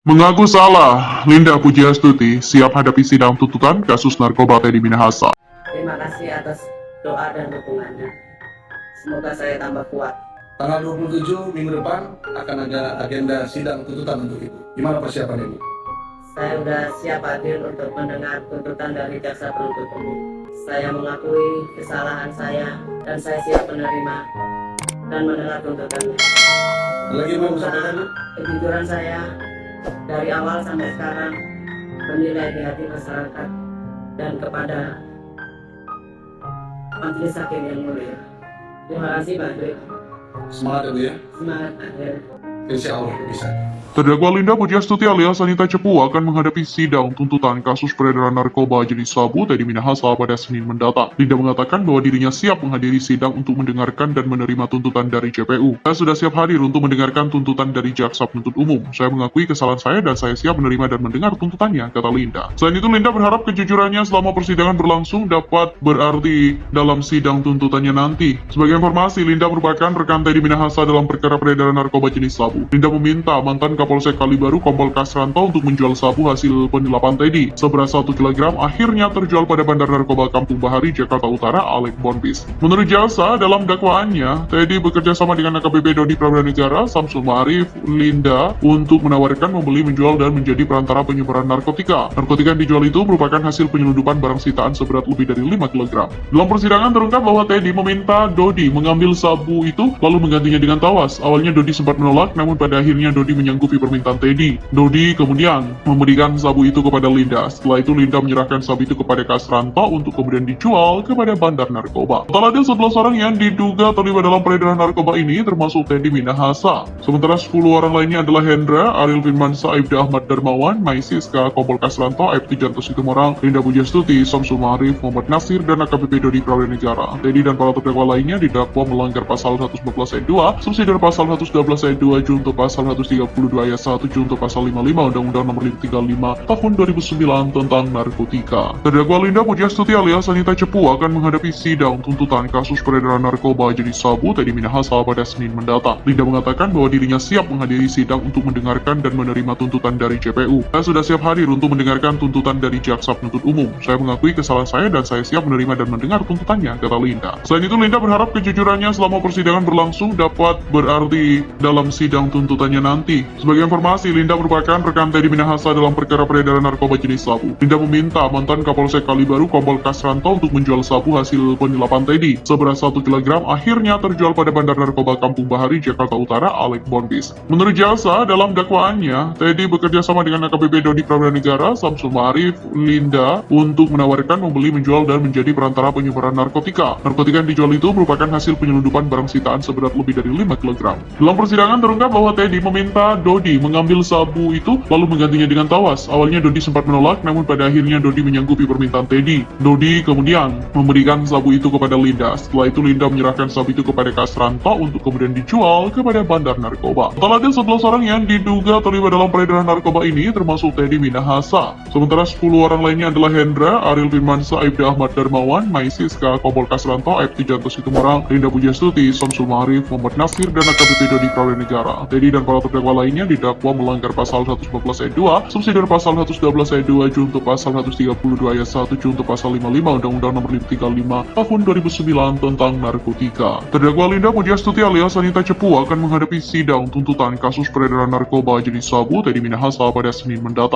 Mengaku salah, Linda Pujiastuti siap hadapi sidang tuntutan kasus narkoba Teddy Minahasa. Terima kasih atas doa dan dukungannya. Semoga saya tambah kuat. Tanggal 27 minggu depan akan ada agenda sidang tuntutan untuk Ibu. Gimana persiapan Ibu? Saya sudah siap hadir untuk mendengar tuntutan dari jaksa penuntut umum. Saya mengakui kesalahan saya dan saya siap menerima dan mendengar tuntutannya. Lagi mau sampaikan Bu? Kejujuran saya dari awal sampai sekarang bernilai di hati masyarakat dan kepada majelis hakim yang mulia. Terima kasih Pak Dwi. Semangat ya Bu ya. Semangat akhir. Insya Allah bisa. Terdakwa Linda Pujiastuti alias Anita Cepu akan menghadapi sidang tuntutan kasus peredaran narkoba jenis sabu Teddy Minahasa pada Senin mendatang. Linda mengatakan bahwa dirinya siap menghadiri sidang untuk mendengarkan dan menerima tuntutan dari JPU. Saya sudah siap hadir untuk mendengarkan tuntutan dari jaksa penuntut umum. Saya mengakui kesalahan saya dan saya siap menerima dan mendengar tuntutannya, kata Linda. Selain itu, Linda berharap kejujurannya selama persidangan berlangsung dapat berarti dalam sidang tuntutannya nanti. Sebagai informasi, Linda merupakan rekan Teddy Minahasa dalam perkara peredaran narkoba jenis sabu. Linda meminta mantan Kapolsek Kalibaru Kompol Kasranto untuk menjual sabu hasil penilapan Teddy. Seberat 1 kg akhirnya terjual pada Bandar Narkoba Kampung Bahari, Jakarta Utara, Alek Bonbis. Menurut jaksa, dalam dakwaannya, Teddy bekerja sama dengan AKBP Dodi Prabanegara, Samsul Ma'arif, Linda untuk menawarkan membeli, menjual, dan menjadi perantara penyebaran narkotika. Narkotika yang dijual itu merupakan hasil penyelundupan barang sitaan seberat lebih dari 5 kg. Dalam persidangan terungkap bahwa Teddy meminta Dodi mengambil sabu itu lalu menggantinya dengan tawas. Awalnya Dodi sempat menolak, namun pada akhirnya Dodi menyanggupi permintaan Teddy. Dodi kemudian memberikan sabu itu kepada Linda. Setelah itu Linda menyerahkan sabu itu kepada Kasranto untuk kemudian dijual kepada Bandar Narkoba. Total ada 11 orang yang diduga terlibat dalam peredaran narkoba ini, termasuk Teddy Minahasa. Sementara 10 orang lainnya adalah Hendra, Ariel Firmansyah, Aibda Ahmad Darmawan, Maisiska, Kompol Kasranto, Aibtu Janto Situmorang, Linda Pujiastuti, Samsul Ma'arif, Muhammad Nasir, dan AKBP Dodi Prabanegara. Teddy dan para terdakwa lainnya didakwa melanggar pasal 114 ayat 2, subsidi pasal 112 ayat 2, junto pasal 132 ayat 1, junto pasal 55 Undang-Undang Nomor 35 Tahun 2009 tentang narkotika. Terdakwa Linda Pujiastuti alias Anita Cepu akan menghadapi sidang tuntutan kasus peredaran narkoba jenis sabu Teddy Minahasa pada Senin mendatang. Linda mengatakan bahwa dirinya siap menghadiri sidang untuk mendengarkan dan menerima tuntutan dari JPU. Saya sudah siap hadir untuk mendengarkan tuntutan dari jaksa penuntut umum. Saya mengakui kesalahan saya dan saya siap menerima dan mendengar tuntutannya, kata Linda. Selain itu, Linda berharap kejujurannya selama persidangan berlangsung dapat berarti dalam sidang tuntutannya nanti. Sebagai informasi, Linda merupakan rekan Teddy Minahasa dalam perkara peredaran narkoba jenis sabu. Linda meminta mantan Kapolsek Kalibaru Kompol Kasranto untuk menjual sabu hasil penilapan Teddy. Seberat 1 kg akhirnya terjual pada Bandar Narkoba Kampung Bahari, Jakarta Utara, Alek Bonbis. Menurut jaksa, dalam dakwaannya, Teddy bekerja sama dengan AKBP Dodi Prabanegara, Samsul Ma'arif, Linda untuk menawarkan membeli, menjual, dan menjadi perantara penyebaran narkotika. Narkotika yang dijual itu merupakan hasil penyelundupan barang sitaan seberat lebih dari 5 kg. Dalam persidangan terungkap bahwa Teddy meminta Dodi mengambil sabu itu lalu menggantinya dengan tawas. Awalnya Dodi sempat menolak, namun pada akhirnya Dodi menyanggupi permintaan Teddy. Dodi kemudian memberikan sabu itu kepada Linda. Setelah itu Linda menyerahkan sabu itu kepada Kasranto untuk kemudian dijual kepada Bandar Narkoba. Total ada 11 orang yang diduga terlibat dalam peredaran narkoba ini, termasuk Teddy Minahasa. Sementara 10 orang lainnya adalah Hendra, Ariel Firmansyah, Aibda Ahmad Darmawan, Maisiska, Kompol Kasranto, Aibtu Janto Situmorang, Linda Pujiastuti, Samsul Ma'arif, Muhammad Nasir, dan AKBP Dodi Prabanegara. Teddy dan para terdakwa lainnya didakwa melanggar pasal 114 ayat 2, subsidi pasal 112 ayat 2, junto pasal 132 ayat 1, junto pasal 55 Undang-Undang Nomor 35 Tahun 2009 tentang narkotika. Terdakwa Linda Pujiastuti alias Anita Cepu akan menghadapi sidang tuntutan kasus peredaran narkoba jenis sabu Teddy Minahasa pada Senin mendatang.